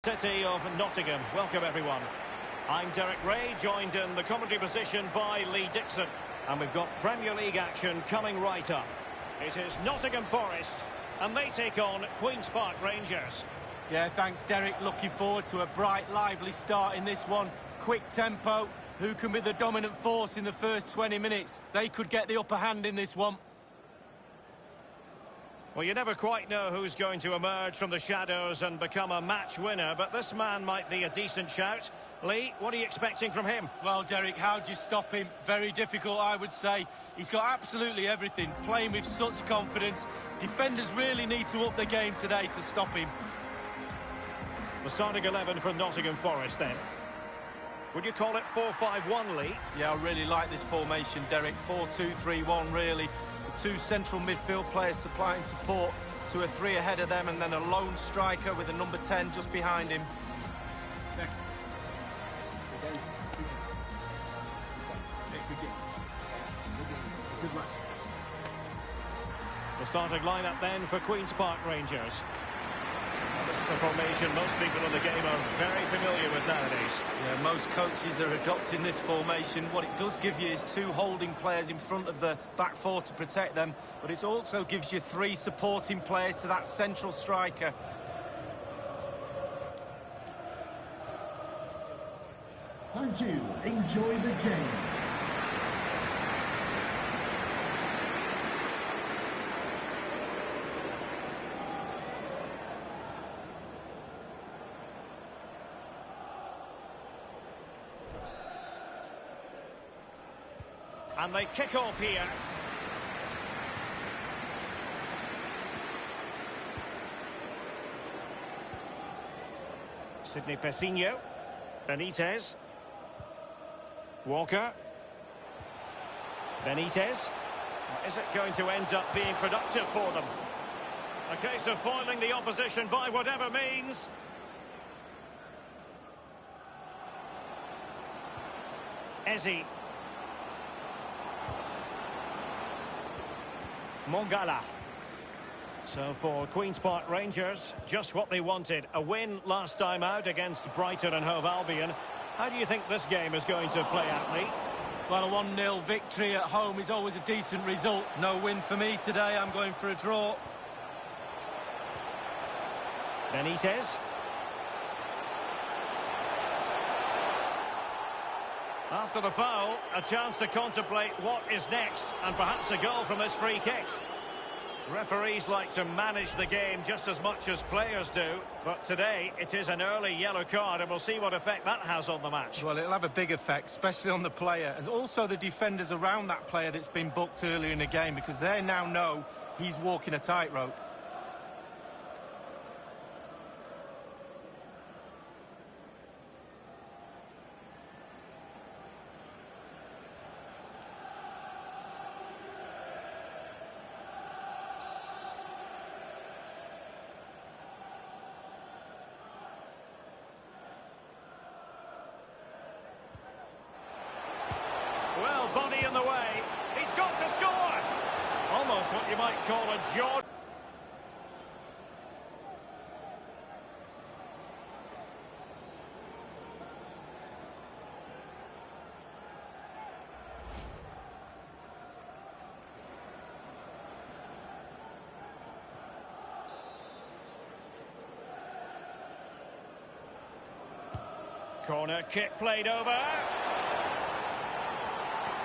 City of Nottingham. Welcome everyone. I'm Derek Ray, joined in the commentary position by Lee Dixon. And we've got Premier League action coming right up. It is Nottingham Forest, and they take on Queen's Park Rangers. Yeah, thanks Derek. Looking forward to a bright, lively start in this one. Quick tempo. Who can be the dominant force in the first 20 minutes? They could get the upper hand in this one. Well, you never quite know who's going to emerge from the shadows and become a match winner, but this man might be a decent shout. Lee, what are you expecting from him? Well, Derek, how do you stop him? Very difficult, I would say. He's got absolutely everything, playing with such confidence. Defenders really need to up the game today to stop him. The starting 11 for Nottingham Forest, then. Would you call it 4-5-1, Lee? Yeah, I really like this formation, Derek. 4-2-3-1, really. The two central midfield players supplying support to a three ahead of them, and then a lone striker with a number 10 just behind him. The starting lineup then for Queen's Park Rangers. This is a formation most people in the game are very familiar with nowadays. Yeah, most coaches are adopting this formation. What it does give you is two holding players in front of the back four to protect them, but it also gives you three supporting players to that central striker. Thank you. Enjoy the game. And they kick off here. Sidney Pessinho. Benitez. Walker. Benitez. Is it going to end up being productive for them? A case of foiling the opposition by whatever means. Eze. Mongala. So for Queen's Park Rangers, just what they wanted. A win last time out against Brighton and Hove Albion. How do you think this game is going to play out, Lee? Well, a 1-0 victory at home is always a decent result. No win for me today. I'm going for a draw. Benitez. After the foul, a chance to contemplate what is next, and perhaps a goal from this free kick. Referees like to manage the game just as much as players do, but today it is an early yellow card, and we'll see what effect that has on the match. Well, it'll have a big effect, especially on the player, and also the defenders around that player that's been booked earlier in the game, because they now know he's walking a tightrope. Well, body in the way. He's got to score! Almost what you might call a jaw. Corner kick played over.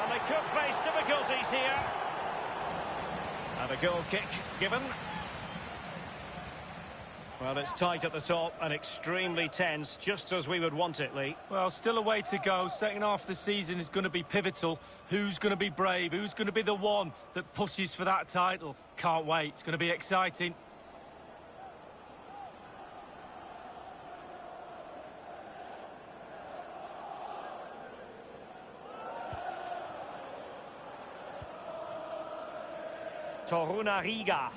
And they could face difficulties here. And a goal kick given. Well, it's tight at the top and extremely tense, just as we would want it, Lee. Well, still a way to go. Second half of the season is going to be pivotal. Who's going to be brave? Who's going to be the one that pushes for that title? Can't wait. It's going to be exciting. Torunariga.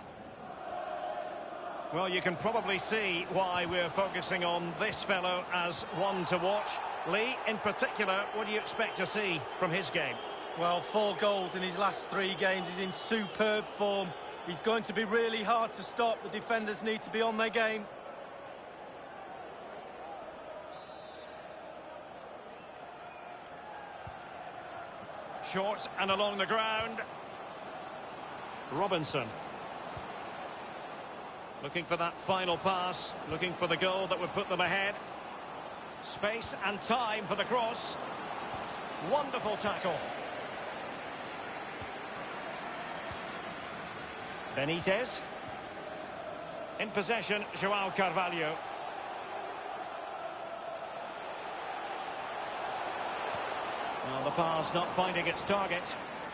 Well, you can probably see why we're focusing on this fellow as one to watch. Lee, in particular, what do you expect to see from his game? Well, 4 goals in his last 3 games. He's in superb form. He's going to be really hard to stop. The defenders need to be on their game. short and along the ground. Robinson. Looking for that final pass, looking for the goal that would put them ahead. Space and time for the cross. Wonderful tackle. Benitez. In possession, João Carvalho. Well, the pass not finding its target.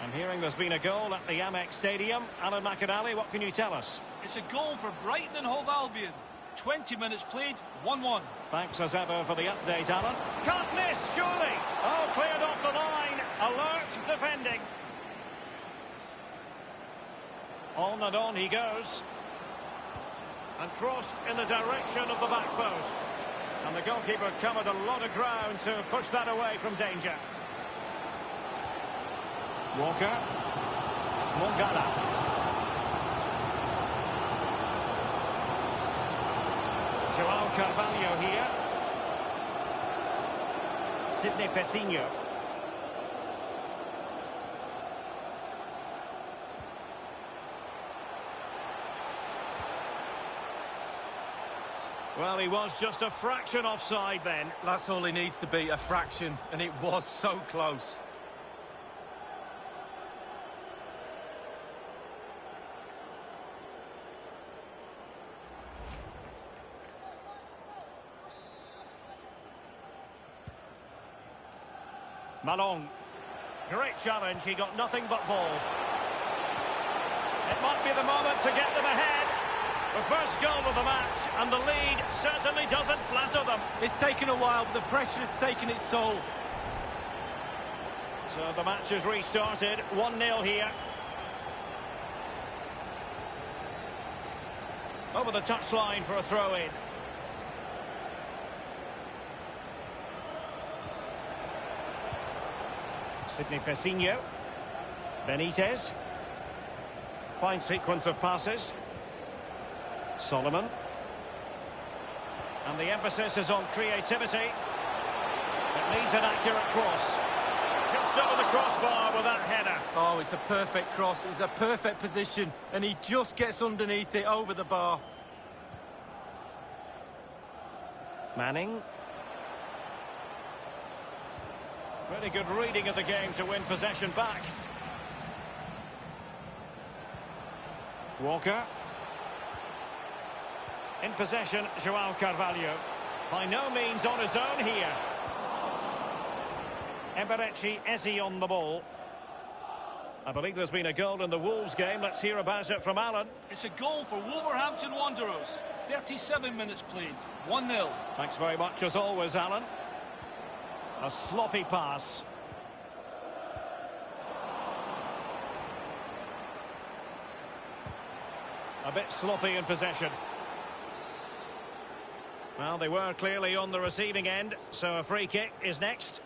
I'm hearing there's been a goal at the Amex Stadium. Alan McInally, what can you tell us? It's a goal for Brighton and Hove Albion. 20 minutes played, 1-1. Thanks as ever for the update, Alan. Can't miss, surely. Oh, cleared off the line. Alert defending. On and on he goes. And crossed in the direction of the back post. And the goalkeeper covered a lot of ground to push that away from danger. Walker. Mongala. João Carvalho here. Sidney Pessinho. Well, he was just a fraction offside then. That's all he needs to be, a fraction, and it was so close. Malong. Great challenge, he got nothing but ball. It might be the moment to get them ahead. The first goal of the match, and the lead certainly doesn't flatter them. It's taken a while, but the pressure has taken its toll. So the match is restarted, 1-0 here. Over the touchline for a throw-in. Sidney Pessinho. Benitez. Fine sequence of passes. Solomon. And the emphasis is on creativity. It needs an accurate cross. Just over the crossbar with that header. Oh, it's a perfect cross. It's a perfect position. And he just gets underneath it over the bar. Manning. Really good reading of the game to win possession back. Walker. In possession, João Carvalho. By no means on his own here. Eberechi Eze on the ball. I believe there's been a goal in the Wolves game. Let's hear about it from Alan. It's a goal for Wolverhampton Wanderers. 37 minutes played, 1-0. Thanks very much as always, Alan. A sloppy pass. A bit sloppy in possession. Well, they were clearly on the receiving end, so a free kick is next.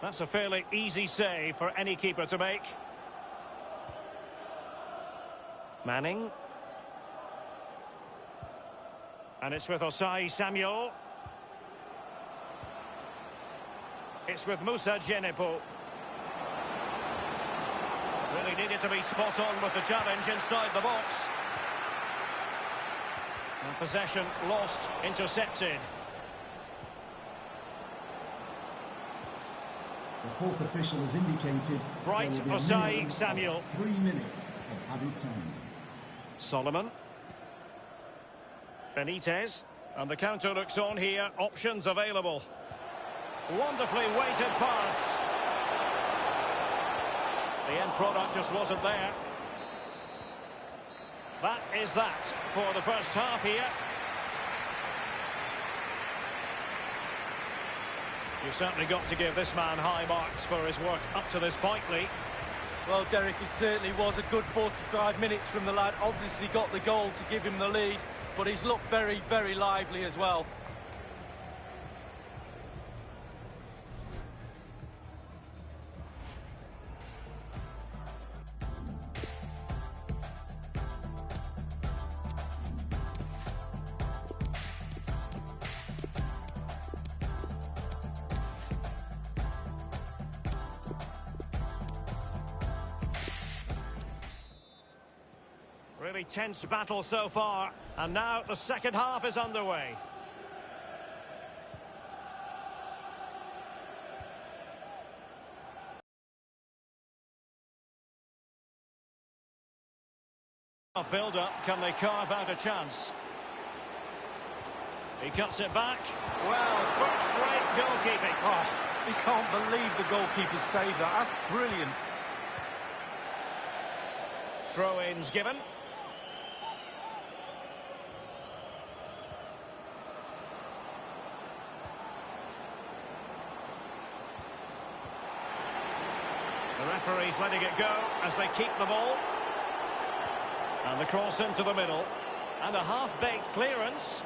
That's a fairly easy save for any keeper to make. Manning. And it's with Osai Samuel. It's with Moussa Djenepo. Really needed to be spot on with the challenge inside the box. And possession lost, intercepted. The fourth official has indicated Right, there will be a Osai minimum Samuel. of 3 minutes of added time. Solomon. Benitez. And the counter looks on here. Options available. Wonderfully weighted pass. The end product just wasn't there. That is that for the first half here. You've certainly got to give this man high marks for his work up to this point, Lee. Well, Derek, it certainly was a good 45 minutes from the lad. Obviously got the goal to give him the lead, but he's looked very, very lively as well. Really tense battle so far, and now the second half is underway. Build-up, can they carve out a chance? He cuts it back. Well, first-rate goalkeeping. Oh, you can't believe the goalkeeper saved that. That's brilliant. Throw-ins given. The referee's letting it go as they keep the ball. And the cross into the middle. And a half-baked clearance.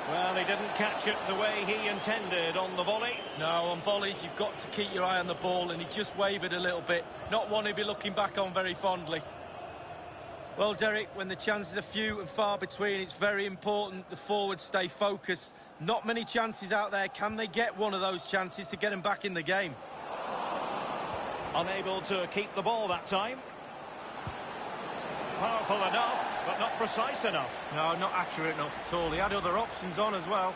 Well, he didn't catch it the way he intended on the volley. No, on volleys, you've got to keep your eye on the ball, and he just wavered a little bit. Not one he'd be looking back on very fondly. Well, Derek, when the chances are few and far between, it's very important the forwards stay focused. Not many chances out there. Can they get one of those chances to get them back in the game? Unable to keep the ball that time. Powerful enough, but not precise enough. No, not accurate enough at all. He had other options on as well.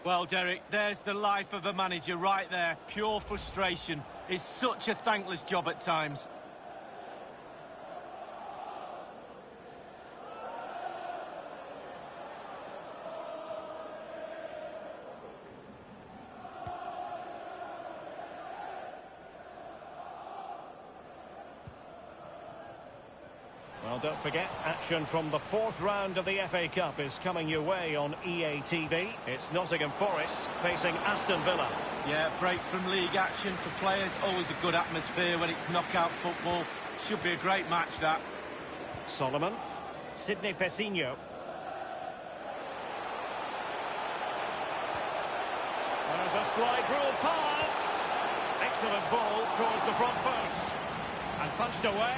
Well, Derek, there's the life of a manager right there. Pure frustration. It's such a thankless job at times. Well, don't forget, action from the fourth round of the FA Cup is coming your way on EA TV. It's Nottingham Forest facing Aston Villa. Yeah, break from league action for players. Always a good atmosphere when it's knockout football. Should be a great match, that. Solomon. Sidney Pessinho. There's a slide rule pass. Excellent ball towards the front post. And punched away.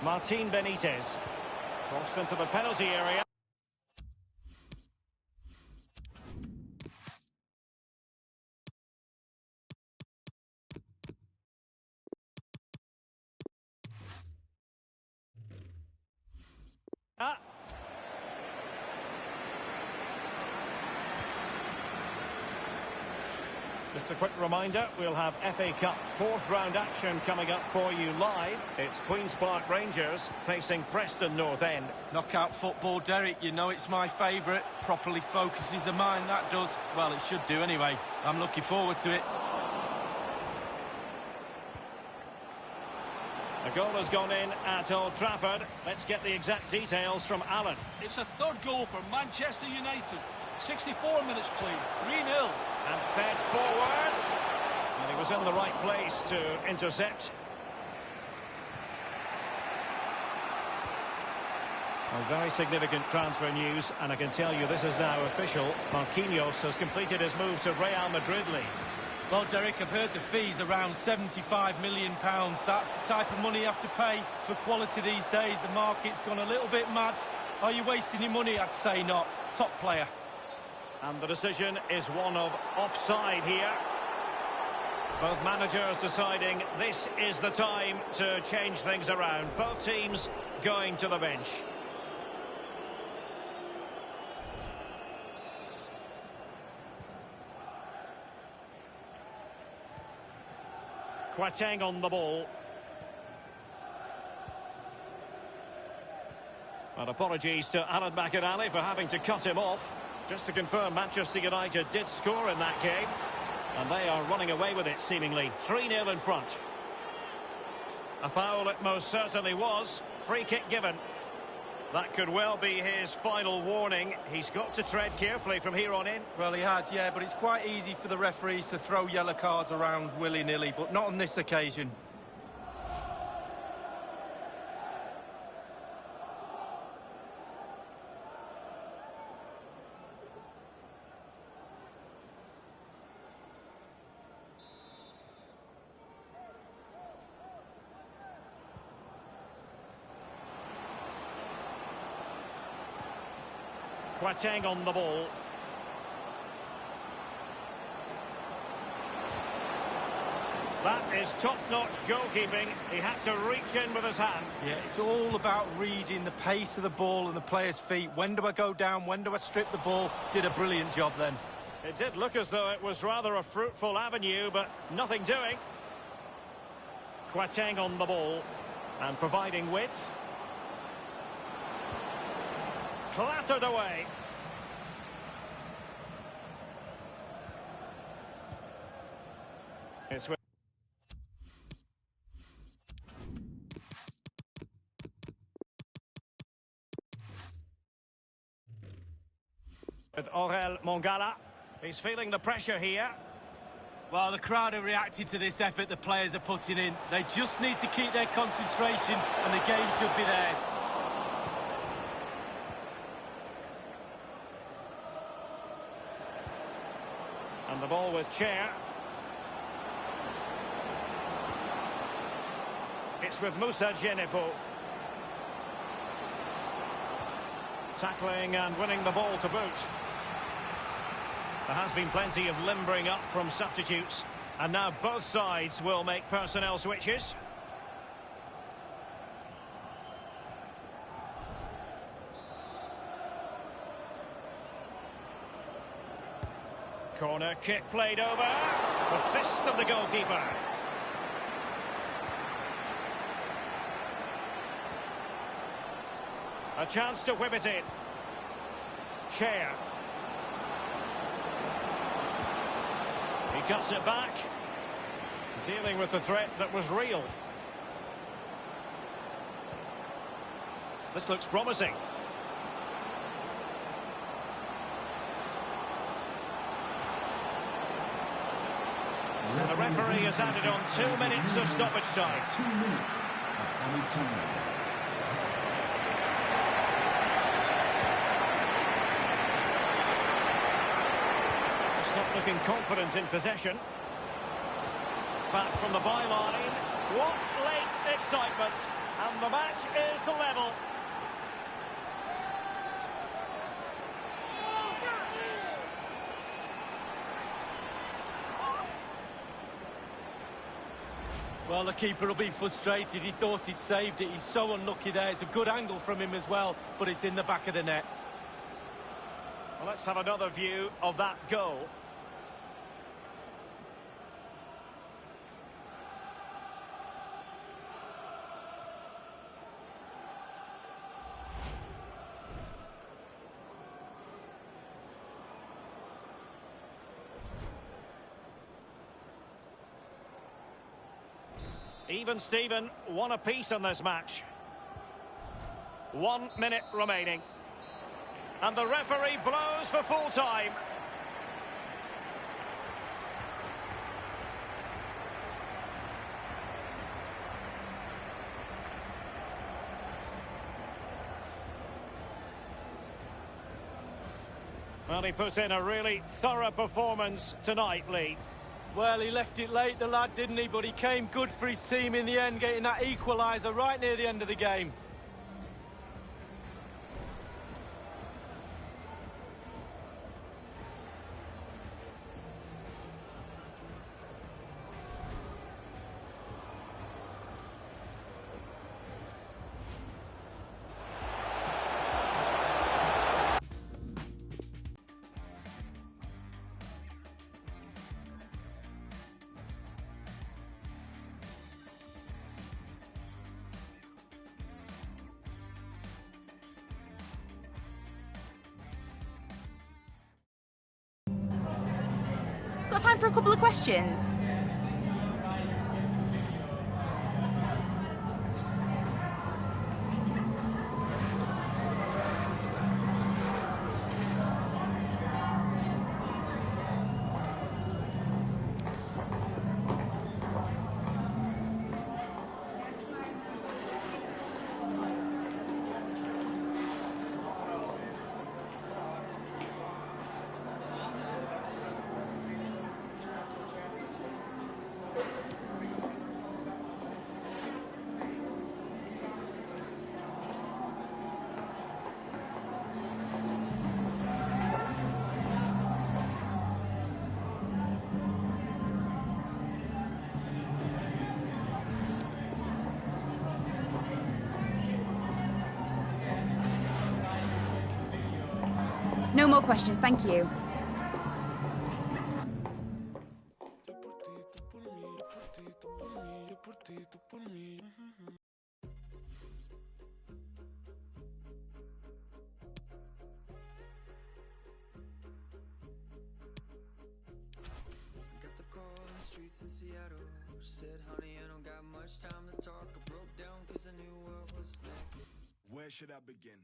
Martin Benitez. Crossed into the penalty area. Just a quick reminder, we'll have FA Cup fourth round action coming up for you live. It's Queen's Park Rangers facing Preston North End. Knockout football, Derek, you know it's my favourite. Properly focuses the mind, that does. Well, it should do anyway. I'm looking forward to it. A goal has gone in at Old Trafford. Let's get the exact details from Alan. It's a third goal for Manchester United. 64 minutes played, 3-0. And fed forwards. And he was in the right place to intercept. Well, very significant transfer news, and I can tell you this is now official. Marquinhos has completed his move to Real Madrid league. Well, Derek, I've heard the fee's around £75 million. That's the type of money you have to pay for quality these days. The market's gone a little bit mad. Are you wasting your money? I'd say not. Top player. And the decision is one of offside here. Both managers deciding this is the time to change things around. Both teams going to the bench. Quateng on the ball. And apologies to Alan McInally for having to cut him off. Just to confirm, Manchester United did score in that game. And they are running away with it, seemingly. 3-0 in front. A foul it most certainly was. Free kick given. That could well be his final warning. He's got to tread carefully from here on in. Well, he has, yeah, but it's quite easy for the referees to throw yellow cards around willy-nilly, but not on this occasion. Quateng on the ball. That is top-notch goalkeeping. He had to reach in with his hand. Yeah, it's all about reading the pace of the ball and the player's feet. When do I go down? When do I strip the ball? Did a brilliant job then. It did look as though it was rather a fruitful avenue, but nothing doing. Quateng on the ball and providing width. Clattered away. It's with Aurel Mongala. He's feeling the pressure here. Well, the crowd are reacting to this effort the players are putting in. They just need to keep their concentration and the game should be theirs. And the ball with Chair. It's with Moussa Djenepo. Tackling and winning the ball to boot. There has been plenty of limbering up from substitutes. And now both sides will make personnel switches. Corner kick played over. The fist of the goalkeeper. A chance to whip it in. Chair. He cuts it back. Dealing with the threat that was real. This looks promising. The referee has added on 2 minutes of stoppage time. 2 minutes of added time. Not looking confident in possession. Back from the byline. What late excitement. And the match is level. Well, the keeper will be frustrated. He thought he'd saved it. He's so unlucky there. It's a good angle from him as well, but it's in the back of the net. Well, let's have another view of that goal. Even Steven, one apiece in this match. 1 minute remaining. And the referee blows for full time. Well, he put in a really thorough performance tonight, Lee. Well, he left it late, the lad, didn't he? But he came good for his team in the end, getting that equaliser right near the end of the game. Got time for a couple of questions? No more questions, thank you. In Seattle, said, honey, I don't got much time to talk. I broke down cause I knew what was next. Where should I begin?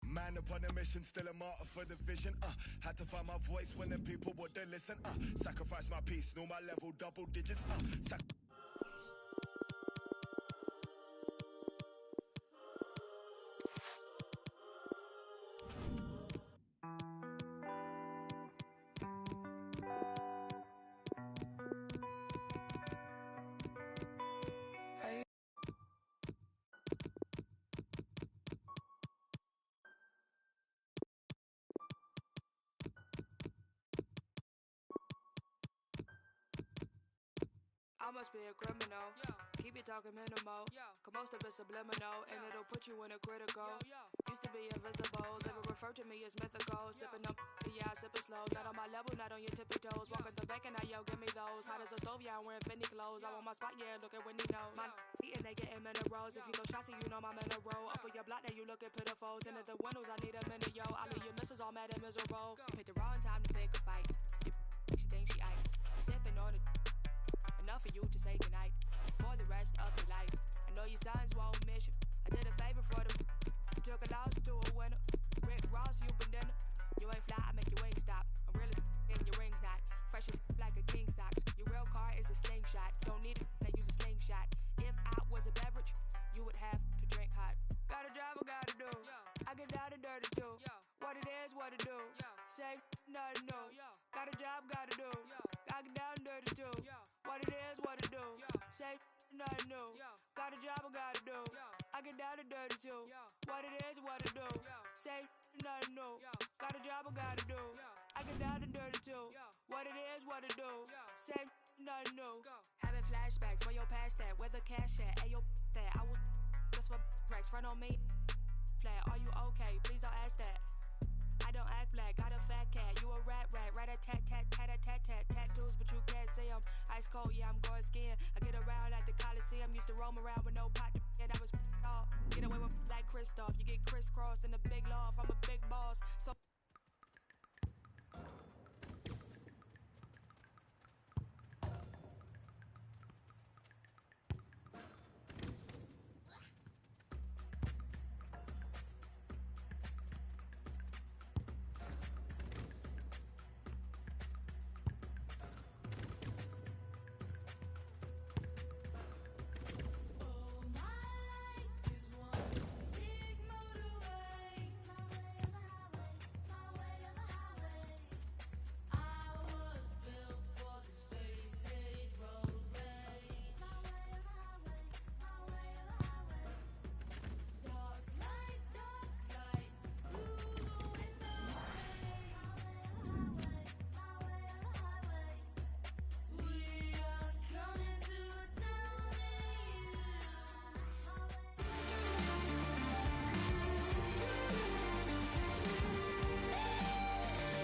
Man upon a mission, still a martyr for the vision. Had to find my voice when them people wouldn't listen. Sacrifice my peace, know my level, double digits. I must be a criminal. Keep it talking minimal. Cause most of it's subliminal, and it'll put you in a critical. Used to be invisible, they would refer to me as mythical. Sipping up, yeah, I sip it slow. Not on my level, not on your tippy toes. Walking the back and I yell, give me those. Hot as a stove, yeah, I'm wearing Fendi clothes. I want my spot, yeah, look at Wendy knows. My eating, they getting minerals. If you go shotsy, you know my mineral. Up on your block, now you looking pitiful. Tinted the windows, I need a minute, yo. I leave your missus all mad and miserable. You picked the wrong time to pick a fight. She thinks she aight. Sipping on it. Enough for you to say goodnight for the rest of your life. I know your sons won't miss you. I did a favor for them. You took a loss to a winner. Rick Ross, you been dinner. You ain't fly, I make your wings stop. I'm really in your rings not. Fresh as like a king socks. Your real car is a slingshot. Don't need it, they use a slingshot. If I was a beverage, you would have to drink hot. Got a job I gotta do. I get down and dirty too. What it is, what it do. Say nothing new. Got a job, gotta do. I get down and dirty too. What it is, what it do. Say nothing new. Got a job I gotta do. I get down and dirty too. What it is, what it do. Say nothing new. Got a job I gotta do. I get down and dirty too. What it is, what it do. Say nothing new. Having flashbacks, where your past at? Where the cash at? Ayo, that I was just for racks. Front on me. Flat, are you okay? Please don't ask that. I don't act black, got a fat cat. You a rat, rat a tat tat tat a tat tat tattoos, but you can't see them. Ice cold, yeah, I'm going skiing. I get around at the Coliseum, used to roam around with no pot. And I was off. Get away with like Christoph. You get crisscrossed in the big loft. I'm a big boss. So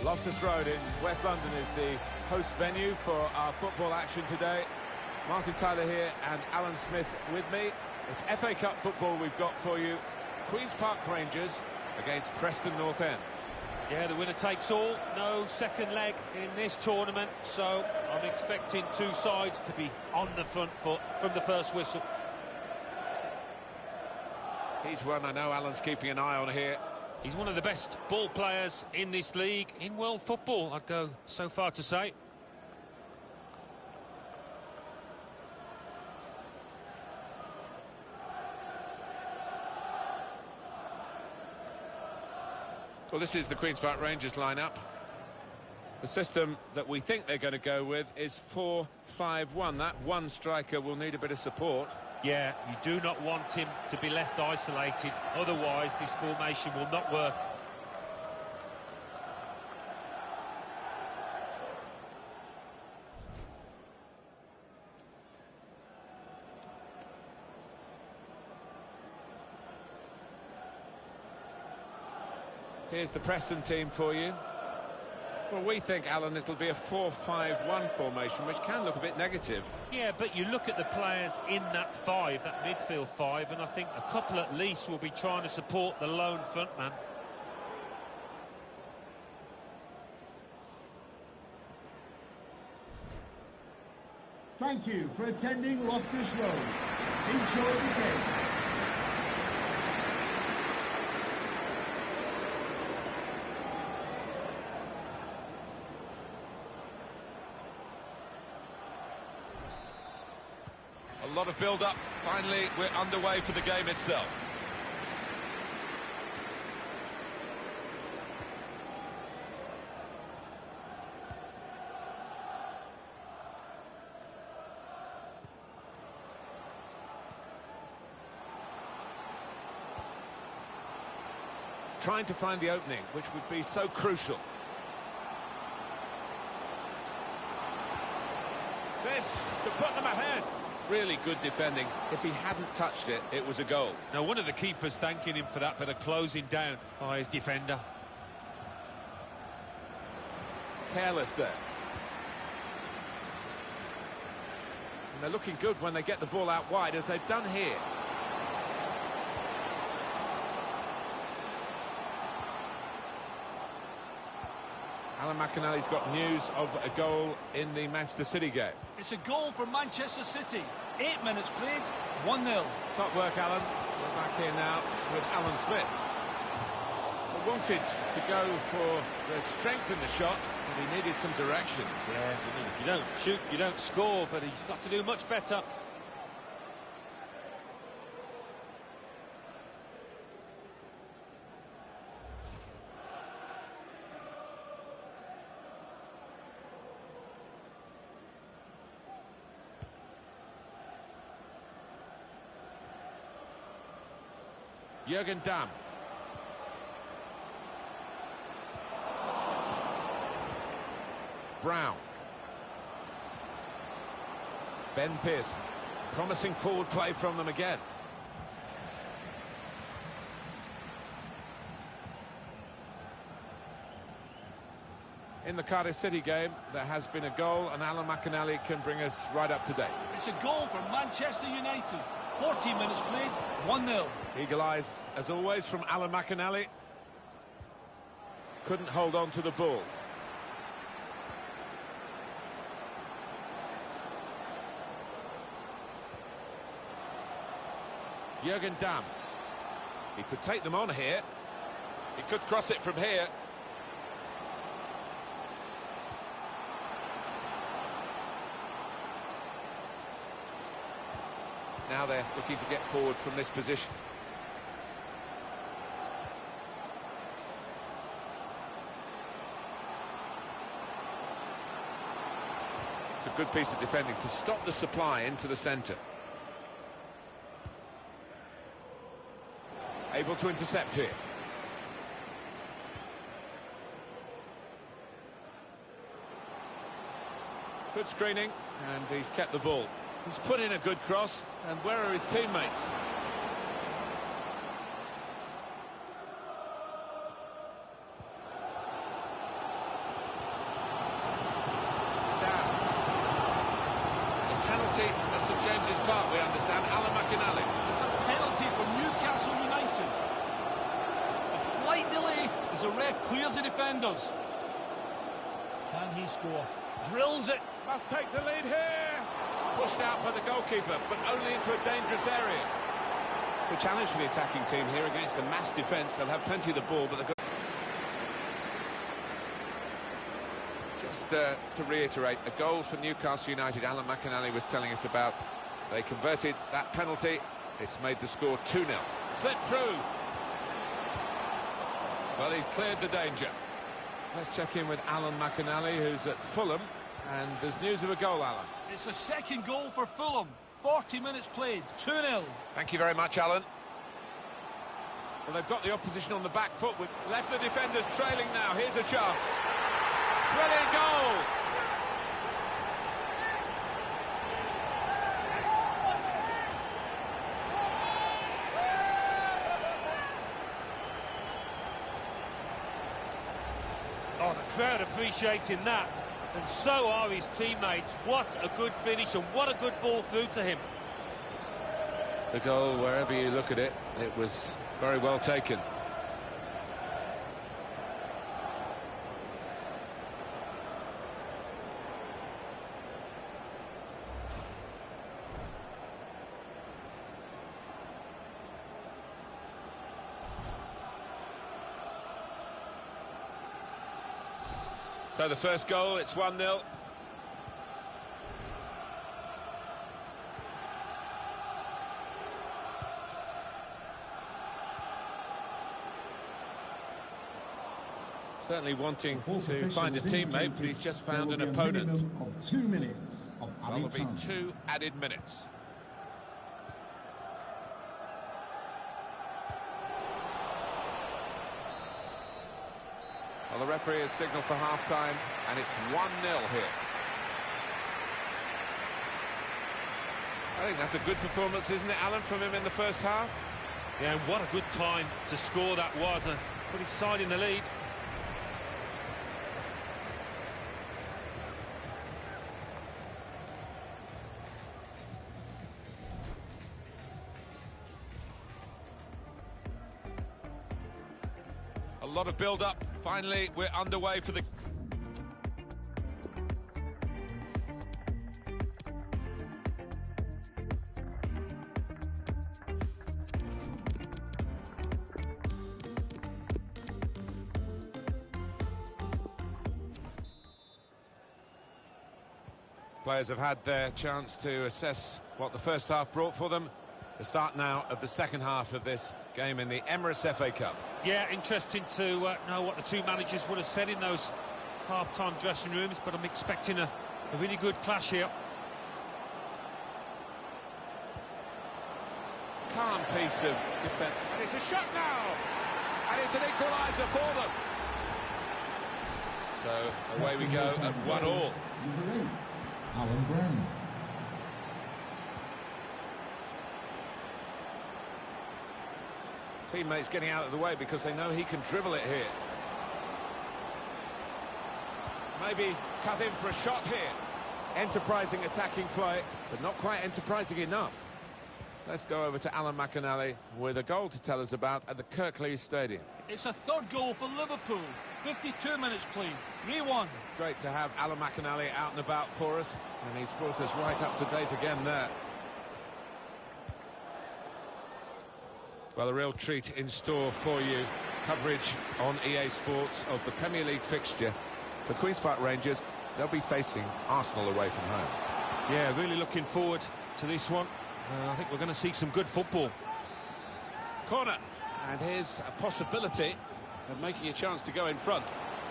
Loftus Road in West London is the host venue for our football action today. Martin Tyler here and Alan Smith with me. It's FA Cup football we've got for you. Queen's Park Rangers against Preston North End. Yeah, the winner takes all. No second leg in this tournament, so I'm expecting two sides to be on the front foot from the first whistle. He's one I know Alan's keeping an eye on here. He's one of the best ball players in this league, in world football, I'd go so far to say. Well, this is the Queen's Park Rangers lineup. The system that we think they're going to go with is 4-5-1. That one striker will need a bit of support. Yeah, you do not want him to be left isolated, otherwise this formation will not work. Here's the Preston team for you. Well, we think, Alan, it'll be a 4-5-1 formation, which can look a bit negative. Yeah, but you look at the players in that five, that midfield five, and I think a couple at least will be trying to support the lone frontman. Thank you for attending Loftus Road. Enjoy the game. A lot of build-up. Finally, we're underway for the game itself. Trying to find the opening, which would be so crucial. This to put them ahead. Really good defending. If he hadn't touched it, it was a goal. Now, one of the keepers thanking him for that bit of closing down by his defender. Careless there. And they're looking good when they get the ball out wide, as they've done here. Alan McInally's got news of a goal in the Manchester City game. It's a goal for Manchester City. 8 minutes played, 1-0. Top work, Alan. We're back here now with Alan Smith. He wanted to go for the strength in the shot, but he needed some direction. Yeah, if you don't shoot, you don't score, but he's got to do much better. Jürgen Damm. Brown. Ben Pearson. Promising forward play from them again. In the Cardiff City game, there has been a goal, and Alan McInally can bring us right up to date. It's a goal for Manchester United. 14 minutes played, 1-0. Eagle eyes, as always, from Alan McInally. Couldn't hold on to the ball. Jürgen Damm. He could take them on here. He could cross it from here. Now they're looking to get forward from this position. It's a good piece of defending to stop the supply into the centre. Able to intercept here. Good screening, and he's kept the ball. He's put in a good cross, and where are his teammates? Down. It's a penalty at St James's Park, we understand. Alan McInally. It's a penalty for Newcastle United. A slight delay as the ref clears the defenders. Can he score? Drills it. Must take the lead here. Pushed out by the goalkeeper, but only into a dangerous area. It's a challenge for the attacking team here against the mass defence. They'll have plenty of the ball, but they've got... Just to reiterate, a goal for Newcastle United, Alan McInally was telling us about. They converted that penalty. It's made the score 2-0. Slip through. Well, he's cleared the danger. Let's check in with Alan McInally, who's at Fulham. And there's news of a goal, Alan. It's the second goal for Fulham. 40 minutes played, 2-0. Thank you very much, Alan. Well, they've got the opposition on the back foot. With left the defenders trailing now. Here's a chance. Brilliant goal! Oh, the crowd appreciating that. And so are his teammates. What a good finish and what a good ball through to him. The goal, wherever you look at it, it was very well taken. So the first goal, it's 1-0. Certainly wanting to find a teammate, but he's just found an opponent. Of 2 minutes of added That'll time. be 2 added minutes. Well, the referee has signalled for half-time, and it's 1-0 here. I think that's a good performance, isn't it, Alan, from him in the first half? Yeah, and what a good time to score that was. Put his side in the lead. A lot of build-up. Finally, we're underway for the... Players have had their chance to assess what the first half brought for them. The start now of the second half of this game in the Emirates FA Cup. Yeah, interesting to know what the two managers would have said in those half-time dressing rooms, but I'm expecting a really good clash here. Calm piece of defence. And it's a shot now! And it's an equaliser for them. So away we go at 1-1. Number 8, Alan Brown. Teammates getting out of the way because they know he can dribble it here. Maybe cut in for a shot here. Enterprising attacking play, but not quite enterprising enough. Let's go over to Alan McInally with a goal to tell us about at the Kirklees Stadium. It's a third goal for Liverpool. 52 minutes played, 3-1. Great to have Alan McInally out and about for us, and he's brought us right up to date again there. Well, a real treat in store for you. Coverage on EA Sports of the Premier League fixture. For Queen's Park Rangers, they'll be facing Arsenal away from home. Yeah, really looking forward to this one. I think we're going to see some good football. Corner, and here's a possibility of making a chance to go in front.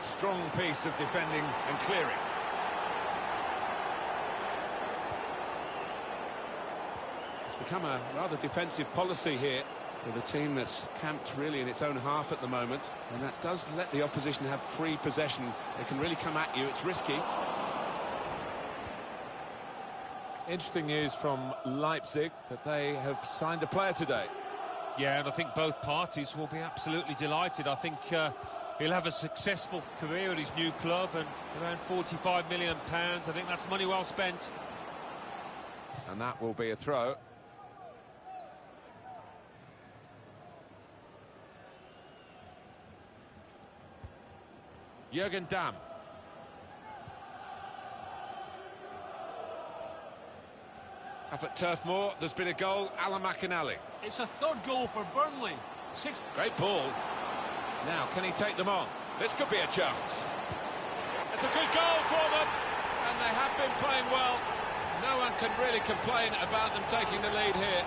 Strong piece of defending and clearing. It's become a rather defensive policy here with a team that's camped really in its own half at the moment, and that does let the opposition have free possession. They can really come at you. It's risky. Interesting news from Leipzig that they have signed a player today. Yeah, and I think both parties will be absolutely delighted. I think he'll have a successful career at his new club, and around £45 million. I think that's money well spent. And that will be a throw. Jürgen Damm. Up at Turf Moor, there's been a goal. Alan McInally. It's a third goal for Burnley. Great ball. Now, can he take them on? This could be a chance. It's a good goal for them, and they have been playing well. No one can really complain about them taking the lead here.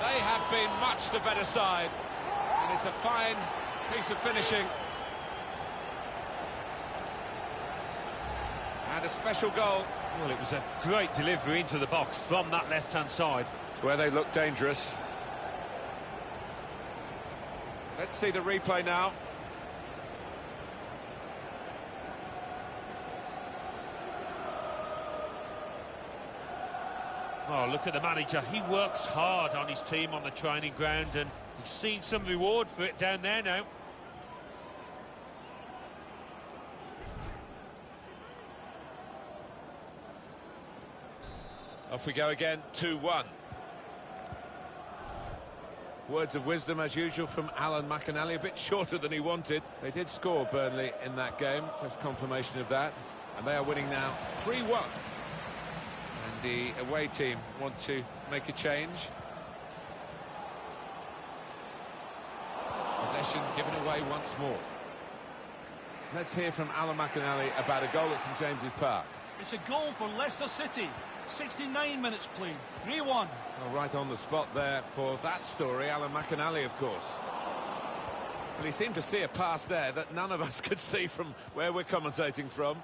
They have been much the better side, and it's a fine piece of finishing. And a special goal. Well, it was a great delivery into the box from that left-hand side. It's where they look dangerous. Let's see the replay now. Oh, look at the manager. He works hard on his team on the training ground, and he's seen some reward for it down there now. Off we go again, 2-1. Words of wisdom, as usual, from Alan McInally. A bit shorter than he wanted. They did score, Burnley, in that game. Just confirmation of that. And they are winning now 3-1. And the away team want to make a change. Possession given away once more. Let's hear from Alan McInally about a goal at St James's Park. It's a goal for Leicester City. 69 minutes played, 3-1. Well, right on the spot there for that story, Alan McInally, of course. Well, he seemed to see a pass there that none of us could see from where we're commentating from.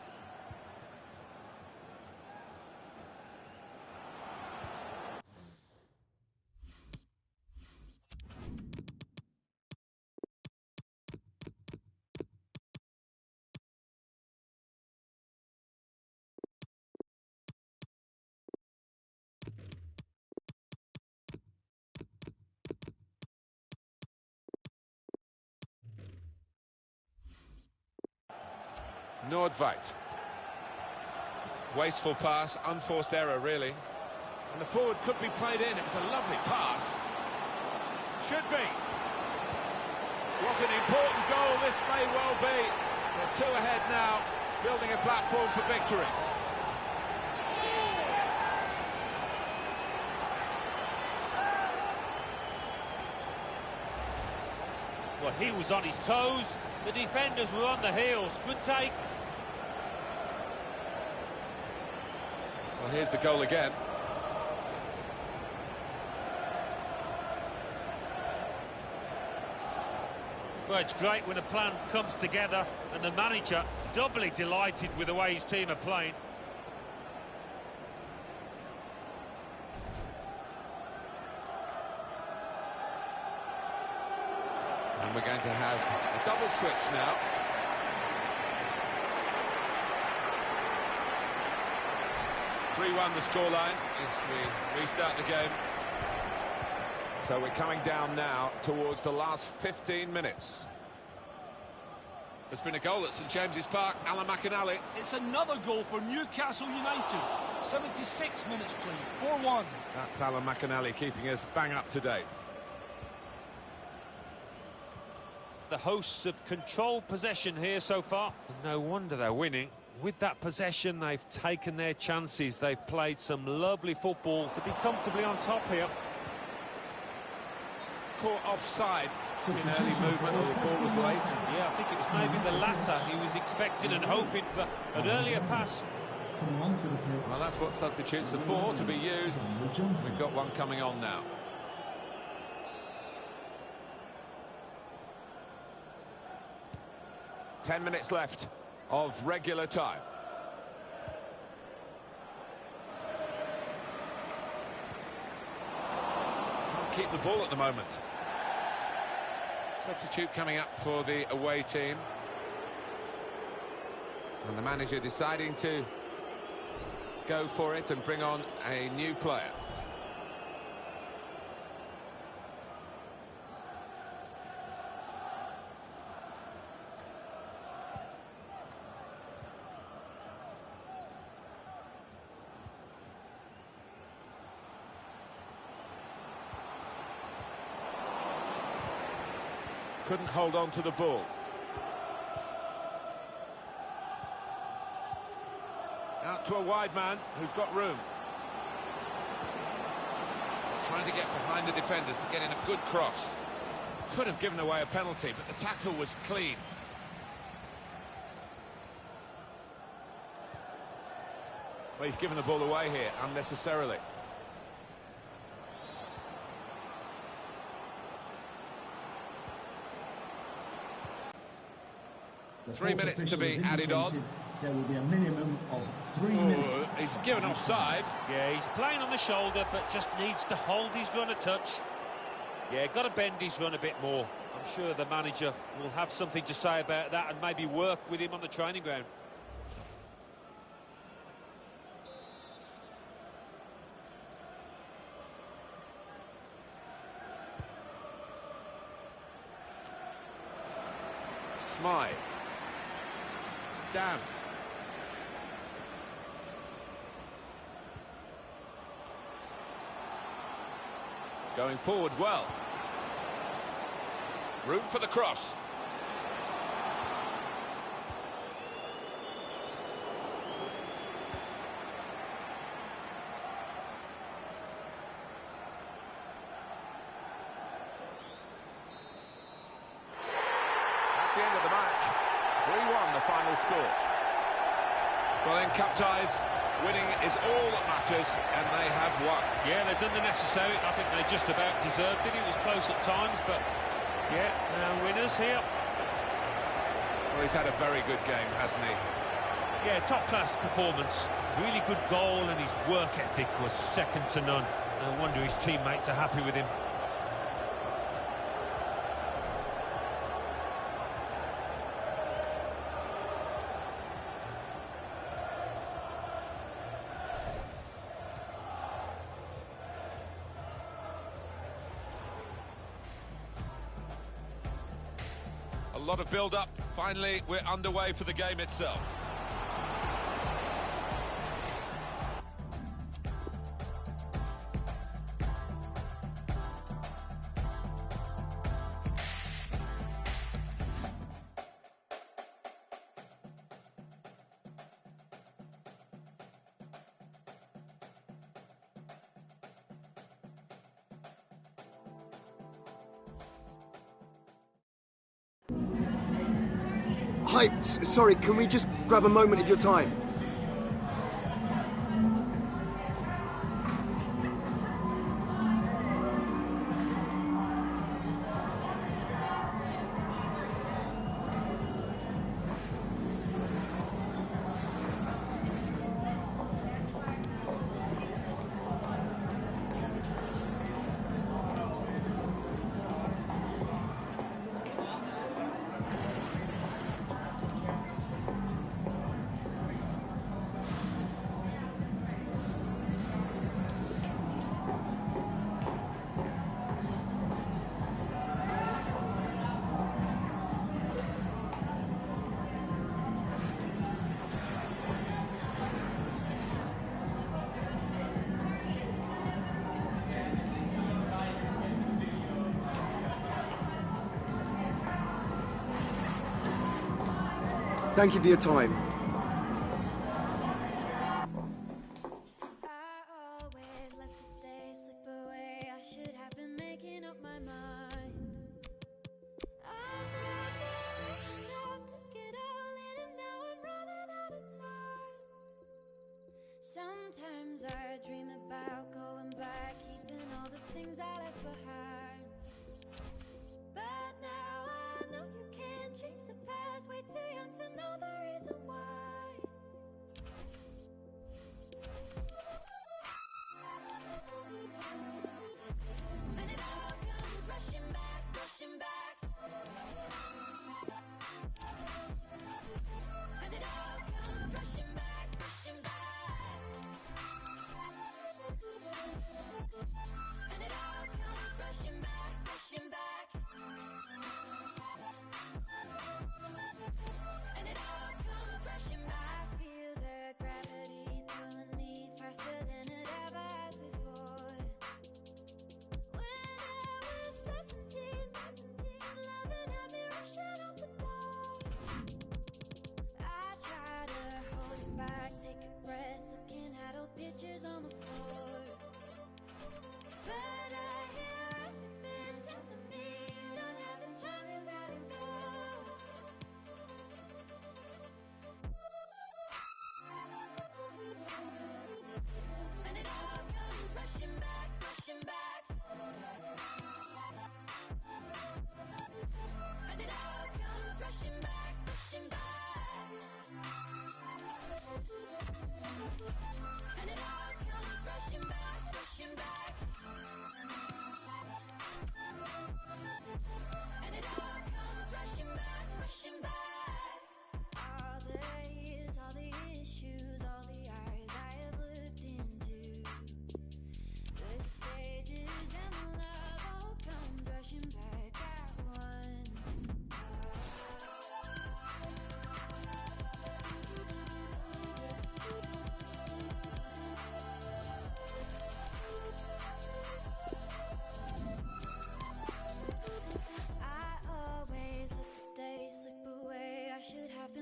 Nordveit. Wasteful pass, unforced error, really. And the forward could be played in. It was a lovely pass. Should be. What an important goal this may well be. They're 2 ahead now, building a platform for victory. Well, he was on his toes. The defenders were on the heels. Good take. Well, here's the goal again. Well, it's great when a plan comes together and the manager doubly delighted with the way his team are playing. And we're going to have a double switch now. (3-1) the scoreline as we restart the game. So we're coming down now towards the last 15 minutes. There's been a goal at St James's Park. Alan McInally. It's another goal for Newcastle United. 76 minutes played, 4-1. That's Alan McInally keeping us bang up to date. The hosts have controlled possession here so far. No wonder they're winning. With that possession, they've taken their chances. They've played some lovely football to be comfortably on top here. Caught offside in early movement, or the ball was late. Yeah, I think it was maybe the latter. He was expecting and hoping for an earlier pass. Well, that's what substitutes are for, to be used. We've got one coming on now. Ten minutes left of regular time. Can't keep the ball at the moment. Substitute coming up for the away team. And the manager deciding to go for it and bring on a new player. Couldn't hold on to the ball. Out to a wide man who's got room. Trying to get behind the defenders to get in a good cross. Could have given away a penalty, but the tackle was clean. Well, he's given the ball away here unnecessarily. The 3 minutes to be added on. There will be a minimum of 3 minutes. He's given offside. Yeah, he's playing on the shoulder, but just needs to hold his run a touch. Yeah, got to bend his run a bit more. I'm sure the manager will have something to say about that and maybe work with him on the training ground. Smythe. Damn. Going forward well. Room for the cross. That's the end of the match. 3-1 the final score. Well then, Cup ties, winning is all that matters, and they have won. Yeah, they've done the necessary. I think they just about deserved it. It was close at times, but yeah, winners here. Well, he's had a very good game, hasn't he? Yeah, top-class performance. Really good goal, and his work ethic was second to none. No wonder his teammates are happy with him. A lot of build-up. Finally, we're underway for the game itself. Hi, sorry, can we just grab a moment of your time? Thank you for your time. Sometimes I dream about going back, keeping all the things I left behind. But now I know you can't change the past, way too young to know the reason why.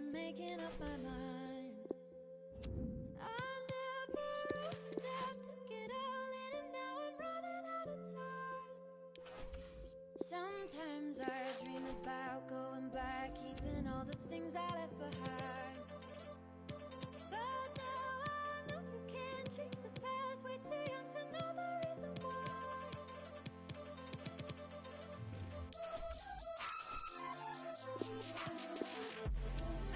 been making up my mind. I never took it all in, and now I'm running out of time. Sometimes I dream about going back, keeping all the things I left behind.